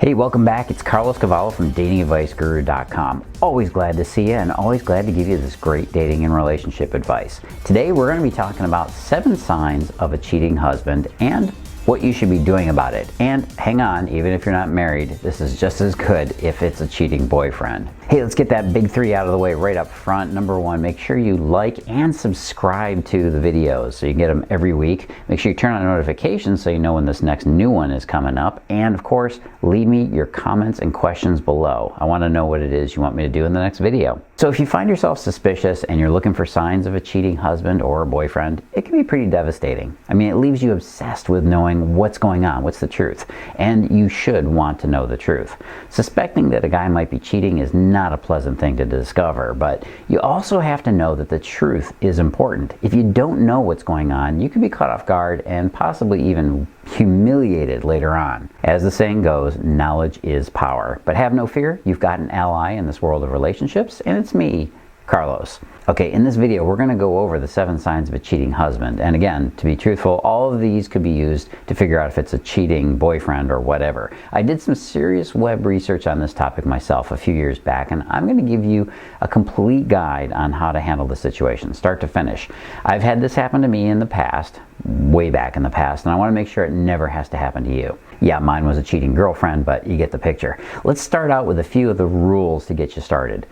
Hey, welcome back. It's Cavallo from datingadviceguru.com. Always glad to see you and always glad to give you this great dating and relationship advice. Today we're going to be talking about 7 signs of a cheating husband and what you should be doing about it. And hang on, even if you're not married, this is just as good if it's a cheating boyfriend. Hey, let's get that big 3 out of the way right up front. Number 1, make sure you like and subscribe to the videos so you get them every week. Make sure you turn on notifications so you know when this next new one is coming up. And of course, leave me your comments and questions below. I want to know what it is you want me to do in the next video. So if you find yourself suspicious and you're looking for signs of a cheating husband or a boyfriend, it can be pretty devastating. I mean, it leaves you obsessed with knowing what's going on, what's the truth, and you should want to know the truth. Suspecting that a guy might be cheating is not a pleasant thing to discover, but you also have to know that the truth is important. If you don't know what's going on, you can be caught off guard and possibly even humiliated later on. As the saying goes, knowledge is power. But have no fear, you've got an ally in this world of relationships, and it's me, Carlos. Okay, in this video, we're going to go over the 7 signs of a cheating husband. And again, to be truthful, all of these could be used to figure out if it's a cheating boyfriend or whatever. I did some serious web research on this topic myself a few years back, and I'm going to give you a complete guide on how to handle the situation, start to finish. I've had this happen to me in the past, way back in the past, and I want to make sure it never has to happen to you. Yeah, mine was a cheating girlfriend, but you get the picture. Let's start out with a few of the rules to get you started.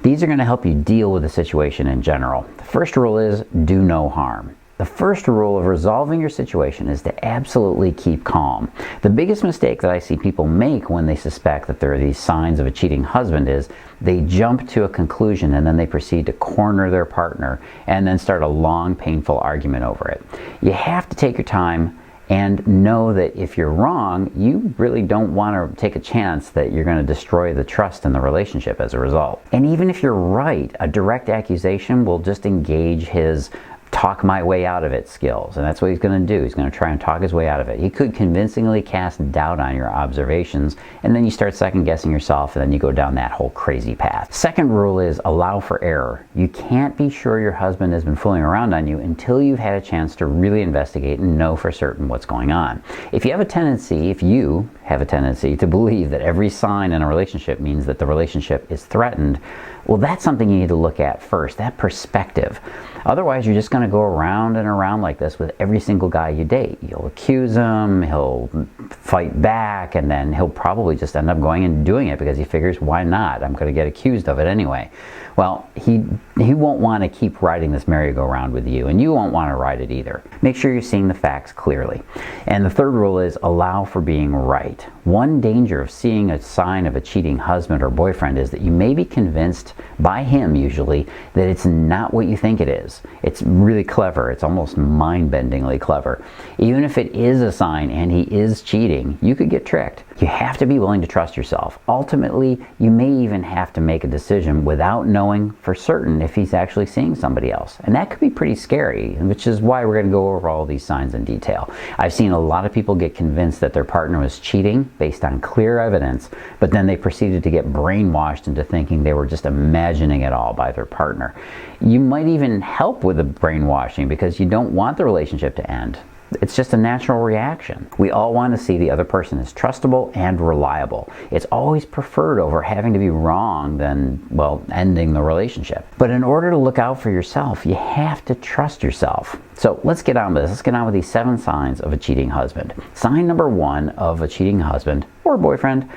These are going to help you deal with the situation in general. The first rule is do no harm. The first rule of resolving your situation is to absolutely keep calm. The biggest mistake that I see people make when they suspect that there are these signs of a cheating husband is they jump to a conclusion and then they proceed to corner their partner and then start a long, painful argument over it. You have to take your time and know that if you're wrong, you really don't want to take a chance that you're going to destroy the trust in the relationship as a result. And even if you're right, a direct accusation will just engage his talk my way out of it skills, and that's what he's going to do. He's going to try and talk his way out of it. He could convincingly cast doubt on your observations, and then you start second guessing yourself, and then you go down that whole crazy path. Second rule is allow for error. You can't be sure your husband has been fooling around on you until you've had a chance to really investigate and know for certain what's going on. If you have a tendency to believe that every sign in a relationship means that the relationship is threatened, well, that's something you need to look at first, that perspective. Otherwise, you're just going to go around and around like this with every single guy you date. You'll accuse him, he'll fight back, and then he'll probably just end up going and doing it because he figures, why not? I'm going to get accused of it anyway. Well, he won't want to keep riding this merry-go-round with you, and you won't want to ride it either. Make sure you're seeing the facts clearly. And the third rule is allow for being right. One danger of seeing a sign of a cheating husband or boyfriend is that you may be convinced by him, usually, that it's not what you think it is. It's really clever. It's almost mind-bendingly clever. Even if it is a sign and he is cheating, you could get tricked. You have to be willing to trust yourself. Ultimately, you may even have to make a decision without knowing for certain if he's actually seeing somebody else. And that could be pretty scary, which is why we're going to go over all these signs in detail. I've seen a lot of people get convinced that their partner was cheating based on clear evidence, but then they proceeded to get brainwashed into thinking they were just imagining it all by their partner. You might even help with the brainwashing because you don't want the relationship to end. It's just a natural reaction. We all want to see the other person as trustable and reliable. It's always preferred over having to be wrong than, well, ending the relationship. But in order to look out for yourself, you have to trust yourself. So let's get on with this. Let's get on with these 7 signs of a cheating husband. Sign number 1 of a cheating husband or boyfriend,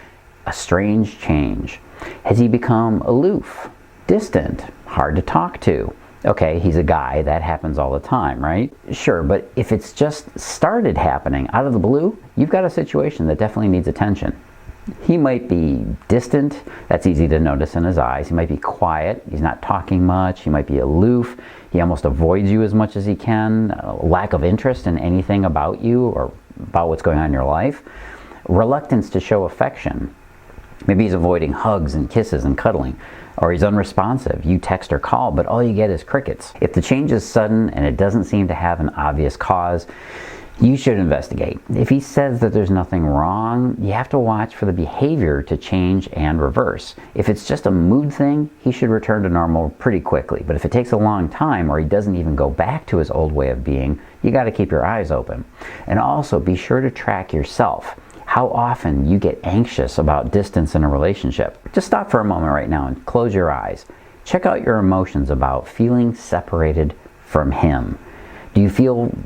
a strange change. Has he become aloof, distant, hard to talk to? Okay, he's a guy, that happens all the time, right? Sure, but if it's just started happening out of the blue, you've got a situation that definitely needs attention. He might be distant, that's easy to notice in his eyes. He might be quiet, he's not talking much, he might be aloof, he almost avoids you as much as he can, lack of interest in anything about you or about what's going on in your life, reluctance to show affection. Maybe he's avoiding hugs and kisses and cuddling. Or he's unresponsive. You text or call, but all you get is crickets. If the change is sudden and it doesn't seem to have an obvious cause, you should investigate. If he says that there's nothing wrong, you have to watch for the behavior to change and reverse. If it's just a mood thing, he should return to normal pretty quickly. But if it takes a long time or he doesn't even go back to his old way of being, you got to keep your eyes open. And also be sure to track yourself. how often you get anxious about distance in a relationship. Just stop for a moment right now and close your eyes. Check out your emotions about feeling separated from him. Do you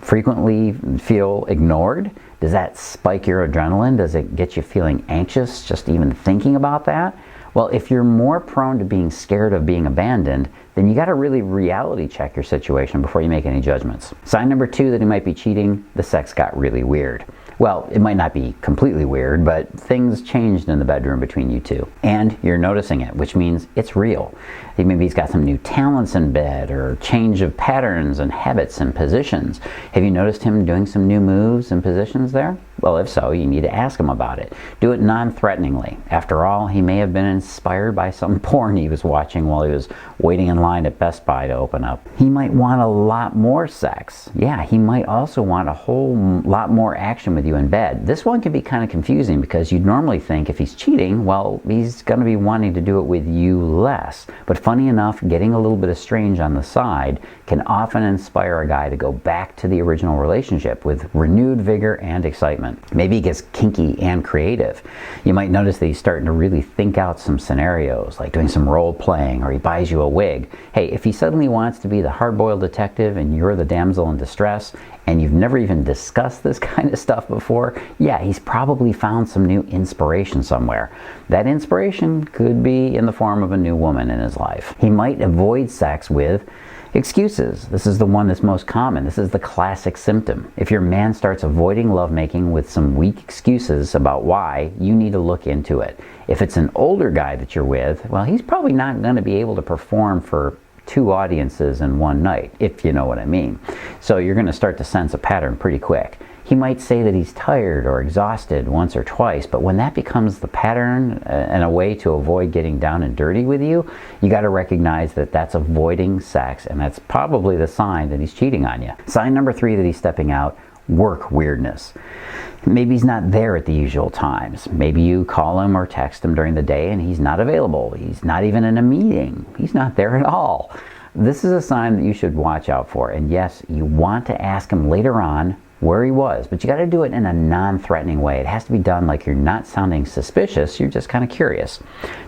frequently feel ignored? Does that spike your adrenaline? Does it get you feeling anxious just even thinking about that? Well, if you're more prone to being scared of being abandoned, then you got to really reality check your situation before you make any judgments. Sign number 2 that he might be cheating: the sex got really weird. Well, it might not be completely weird, but things changed in the bedroom between you two. And you're noticing it, which means it's real. Maybe he's got some new talents in bed, or change of patterns and habits and positions. Have you noticed him doing some new moves and positions there? Well, if so, you need to ask him about it. Do it non-threateningly. After all, he may have been inspired by some porn he was watching while he was waiting in line at Best Buy to open up. He might want a lot more sex. Yeah, he might also want a whole lot more action with you in bed. This one can be kind of confusing because you'd normally think if he's cheating, well, he's going to be wanting to do it with you less. But funny enough, getting a little bit of strange on the side can often inspire a guy to go back to the original relationship with renewed vigor and excitement. Maybe he gets kinky and creative. You might notice that he's starting to really think out some scenarios, like doing some role playing, or he buys you a wig. Hey, if he suddenly wants to be the hard-boiled detective and you're the damsel in distress, and you've never even discussed this kind of stuff before, yeah, he's probably found some new inspiration somewhere. That inspiration could be in the form of a new woman in his life. He might avoid sex with excuses. This is the one that's most common. This is the classic symptom. If your man starts avoiding lovemaking with some weak excuses about why, you need to look into it. If it's an older guy that you're with, well, he's probably not going to be able to perform for 2 audiences in one night, if you know what I mean. So you're going to start to sense a pattern pretty quick. He might say that he's tired or exhausted once or twice, but when that becomes the pattern and a way to avoid getting down and dirty with you, you got to recognize that that's avoiding sex, and that's probably the sign that he's cheating on you. Sign number 3 that he's stepping out: work weirdness. Maybe he's not there at the usual times. Maybe you call him or text him during the day and he's not available. He's not even in a meeting. He's not there at all. This is a sign that you should watch out for. And yes, you want to ask him later on where he was, but you got to do it in a non-threatening way. It has to be done like you're not sounding suspicious, you're just kind of curious.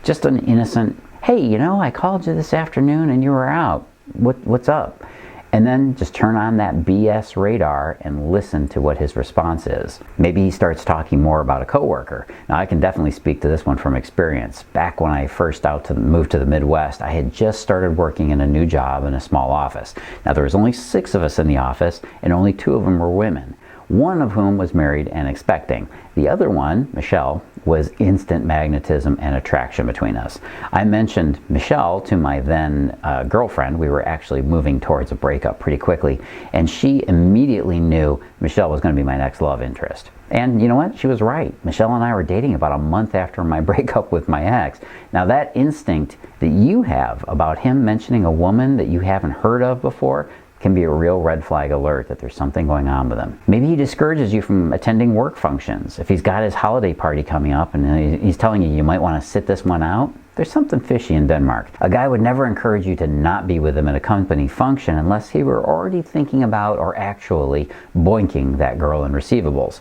Just an innocent, hey, you know, I called you this afternoon and you were out. What's up? And then just turn on that BS radar and listen to what his response is. Maybe he starts talking more about a coworker. Now, I can definitely speak to this one from experience. Back when I first moved to the Midwest, I had just started working in a new job in a small office. Now, there was only 6 of us in the office, and only 2 of them were women. One of whom was married and expecting. The other one, Michelle, was instant magnetism and attraction between us. I mentioned Michelle to my then girlfriend. We were actually moving towards a breakup pretty quickly, and she immediately knew Michelle was going to be my next love interest. And you know what? She was right. Michelle and I were dating about a month after my breakup with my ex. Now, that instinct that you have about him mentioning a woman that you haven't heard of before can be a real red flag alert that there's something going on with him. Maybe he discourages you from attending work functions. If he's got his holiday party coming up and he's telling you might want to sit this one out, there's something fishy in Denmark. A guy would never encourage you to not be with him at a company function unless he were already thinking about or actually boinking that girl in receivables.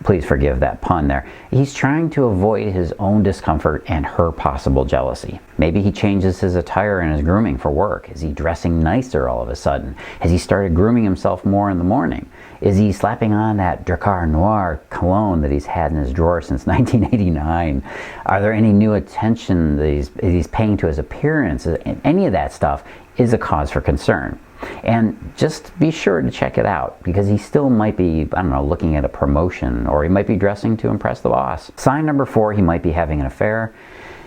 Please forgive that pun there. He's trying to avoid his own discomfort and her possible jealousy. Maybe he changes his attire and his grooming for work. Is he dressing nicer all of a sudden? Has he started grooming himself more in the morning? Is he slapping on that Drakkar Noir cologne that he's had in his drawer since 1989? Are there any new attention that he's paying to his appearance? Any of that stuff is a cause for concern. And just be sure to check it out, because he still might be, I don't know, looking at a promotion, or he might be dressing to impress the boss. Sign number 4, he might be having an affair.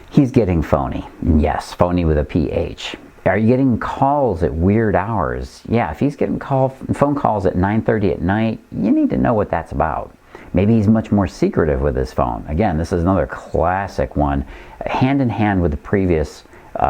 He's getting phony. Yes, phony with a PH. Are you getting calls at weird hours? Yeah, if he's getting phone calls at 9:30 at night, you need to know what that's about. Maybe he's much more secretive with his phone. Again, this is another classic one, hand in hand with the previous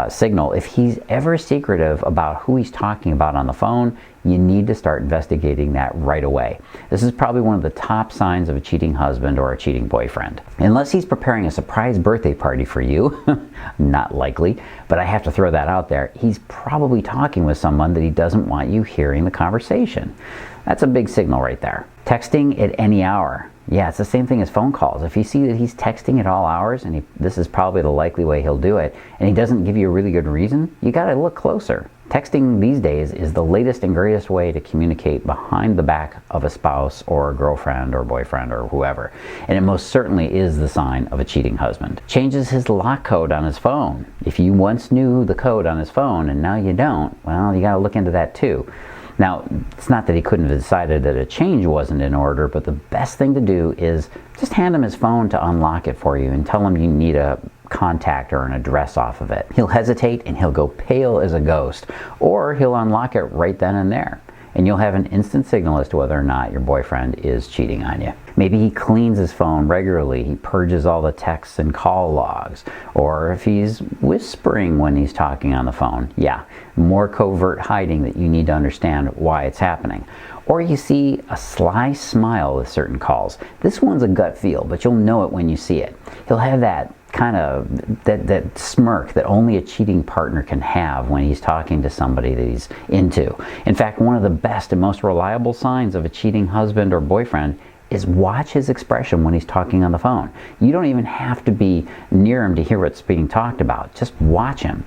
signal. If he's ever secretive about who he's talking about on the phone, you need to start investigating that right away. This is probably one of the top signs of a cheating husband or a cheating boyfriend. Unless he's preparing a surprise birthday party for you, not likely, but I have to throw that out there, he's probably talking with someone that he doesn't want you hearing the conversation. That's a big signal right there. Texting at any hour. Yeah, it's the same thing as phone calls. If you see that he's texting at all hours, and this is probably the likely way he'll do it, and he doesn't give you a really good reason, you got to look closer. Texting these days is the latest and greatest way to communicate behind the back of a spouse or a girlfriend or boyfriend or whoever. And it most certainly is the sign of a cheating husband. Changes his lock code on his phone. If you once knew the code on his phone and now you don't, well, you got to look into that too. Now, it's not that he couldn't have decided that a change wasn't in order, but the best thing to do is just hand him his phone to unlock it for you and tell him you need a contact or an address off of it. He'll hesitate and he'll go pale as a ghost, or he'll unlock it right then and there. And you'll have an instant signal as to whether or not your boyfriend is cheating on you. Maybe he cleans his phone regularly, he purges all the texts and call logs, or if he's whispering when he's talking on the phone, yeah, more covert hiding that you need to understand why it's happening. Or you see a sly smile with certain calls. This one's a gut feel, but you'll know it when you see it. He'll have that kind of that smirk that only a cheating partner can have when he's talking to somebody that he's into. In fact, one of the best and most reliable signs of a cheating husband or boyfriend is watch his expression when he's talking on the phone. You don't even have to be near him to hear what's being talked about. Just watch him.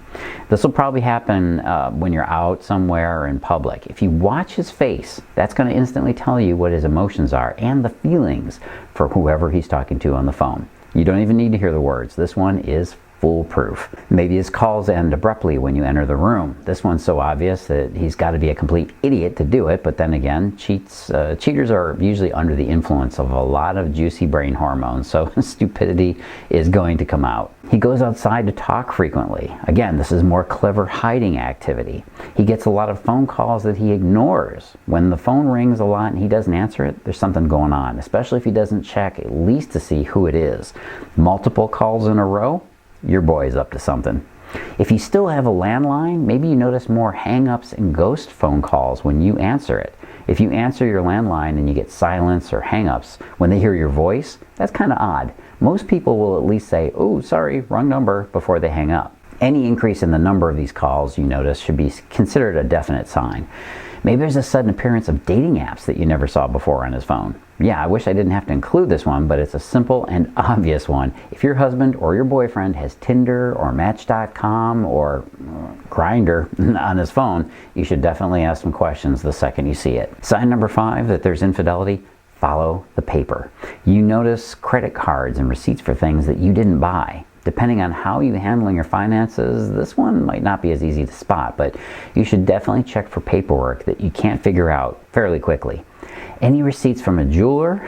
This will probably happen when you're out somewhere or in public. If you watch his face, that's going to instantly tell you what his emotions are and the feelings for whoever he's talking to on the phone. You don't even need to hear the words. This one is foolproof. Maybe his calls end abruptly when you enter the room. This one's so obvious that he's got to be a complete idiot to do it, but then again, cheaters are usually under the influence of a lot of juicy brain hormones, so stupidity is going to come out. He goes outside to talk frequently. Again, this is more clever hiding activity. He gets a lot of phone calls that he ignores. When the phone rings a lot and he doesn't answer it, there's something going on, especially if he doesn't check at least to see who it is. Multiple calls in a row? Your boy is up to something. If you still have a landline, maybe you notice more hang-ups and ghost phone calls when you answer it. If you answer your landline and you get silence or hang-ups when they hear your voice, that's kind of odd. Most people will at least say, "Oh, sorry, wrong number," before they hang up. Any increase in the number of these calls you notice should be considered a definite sign. Maybe there's a sudden appearance of dating apps that you never saw before on his phone. Yeah, I wish I didn't have to include this one, but it's a simple and obvious one. If your husband or your boyfriend has Tinder or Match.com or Grindr on his phone, you should definitely ask some questions the second you see it. Sign number 5 that there's infidelity: follow the paper. You notice credit cards and receipts for things that you didn't buy. Depending on how you're handling your finances, this one might not be as easy to spot, but you should definitely check for paperwork that you can't figure out fairly quickly. Any receipts from a jeweler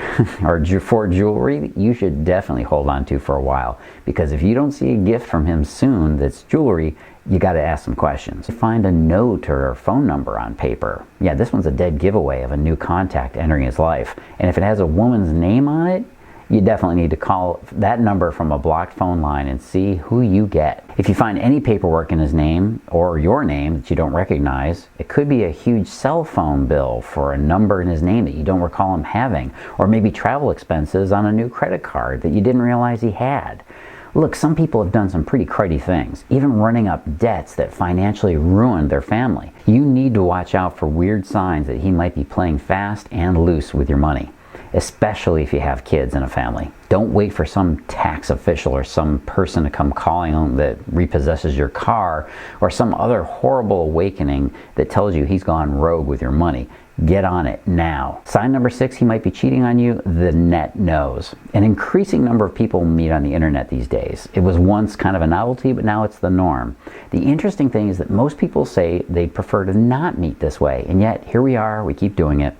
or for jewelry, you should definitely hold on to for a while, because if you don't see a gift from him soon that's jewelry, you got to ask some questions. Find a note or a phone number on paper. Yeah, this one's a dead giveaway of a new contact entering his life. And if it has a woman's name on it, you definitely need to call that number from a blocked phone line and see who you get. If you find any paperwork in his name or your name that you don't recognize, it could be a huge cell phone bill for a number in his name that you don't recall him having, or maybe travel expenses on a new credit card that you didn't realize he had. Look, some people have done some pretty cruddy things, even running up debts that financially ruined their family. You need to watch out for weird signs that he might be playing fast and loose with your money, especially if you have kids in a family. Don't wait for some tax official or some person to come calling on that repossesses your car, or some other horrible awakening that tells you he's gone rogue with your money. Get on it now. Sign number 6, he might be cheating on you: the net knows. An increasing number of people meet on the internet these days. It was once kind of a novelty, but now it's the norm. The interesting thing is that most people say they prefer to not meet this way, and yet here we are, we keep doing it.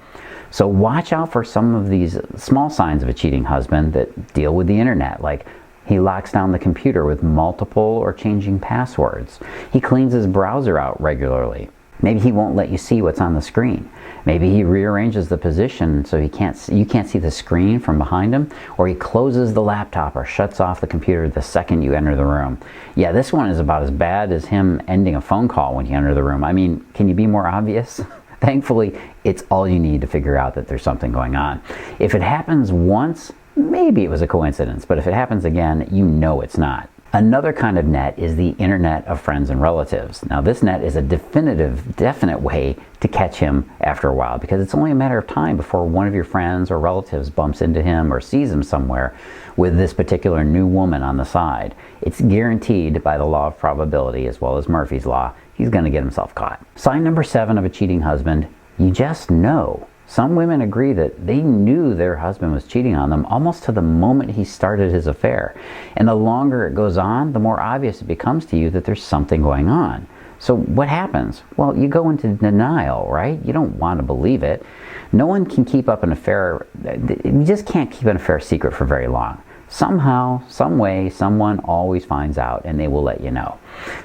So watch out for some of these small signs of a cheating husband that deal with the internet, like he locks down the computer with multiple or changing passwords. He cleans his browser out regularly. Maybe he won't let you see what's on the screen. Maybe he rearranges the position so you can't see the screen from behind him, or he closes the laptop or shuts off the computer the second you enter the room. Yeah, this one is about as bad as him ending a phone call when you enter the room. I mean, can you be more obvious? Thankfully, it's all you need to figure out that there's something going on. If it happens once, maybe it was a coincidence, but if it happens again, you know it's not. Another kind of net is the internet of friends and relatives. Now this net is a definite way to catch him after a while, because it's only a matter of time before one of your friends or relatives bumps into him or sees him somewhere with this particular new woman on the side. It's guaranteed by the law of probability, as well as Murphy's Law, he's going to get himself caught. Sign number 7 of a cheating husband: you just know. Some women agree that they knew their husband was cheating on them almost to the moment he started his affair. And the longer it goes on, the more obvious it becomes to you that there's something going on. So what happens? Well, you go into denial, right? You don't want to believe it. No one can keep up an affair. You just can't keep an affair secret for very long. Somehow, some way, someone always finds out, and they will let you know.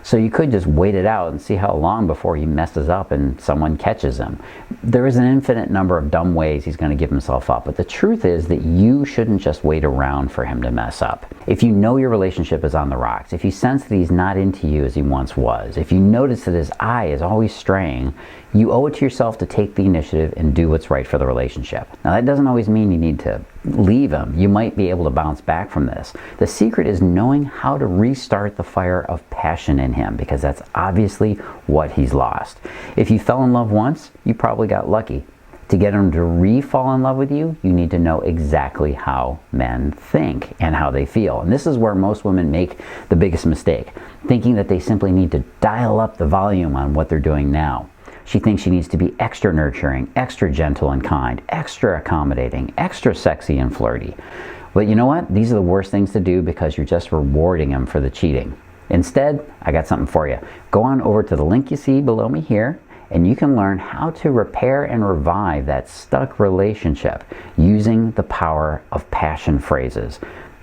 So you could just wait it out and see how long before he messes up and someone catches him. There is an infinite number of dumb ways he's going to give himself up, but the truth is that you shouldn't just wait around for him to mess up. If you know your relationship is on the rocks, if you sense that he's not into you as he once was, if you notice that his eye is always straying, you owe it to yourself to take the initiative and do what's right for the relationship. Now that doesn't always mean you need to leave him. You might be able to bounce back from this. The secret is knowing how to restart the fire of passion in him, because that's obviously what he's lost. If you fell in love once, you probably got lucky. To get him to re-fall in love with you, you need to know exactly how men think and how they feel. And this is where most women make the biggest mistake, thinking that they simply need to dial up the volume on what they're doing now. She thinks she needs to be extra nurturing, extra gentle and kind, extra accommodating, extra sexy and flirty. But you know what? These are the worst things to do, because you're just rewarding him for the cheating. Instead, I got something for you. Go on over to the link you see below me here, and you can learn how to repair and revive that stuck relationship using the power of passion phrases.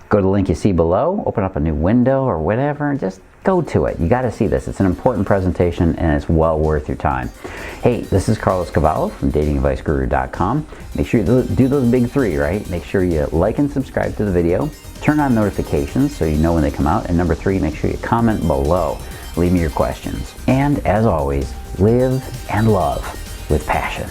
Go to the link you see below, open up a new window or whatever, and just go to it. You got to see this. It's an important presentation, and it's well worth your time. Hey, this is Cavallo from datingadviceguru.com. Make sure you do those big 3, right? Make sure you like and subscribe to the video. Turn on notifications so you know when they come out. And number 3, make sure you comment below. Leave me your questions. And as always, live and love with passion.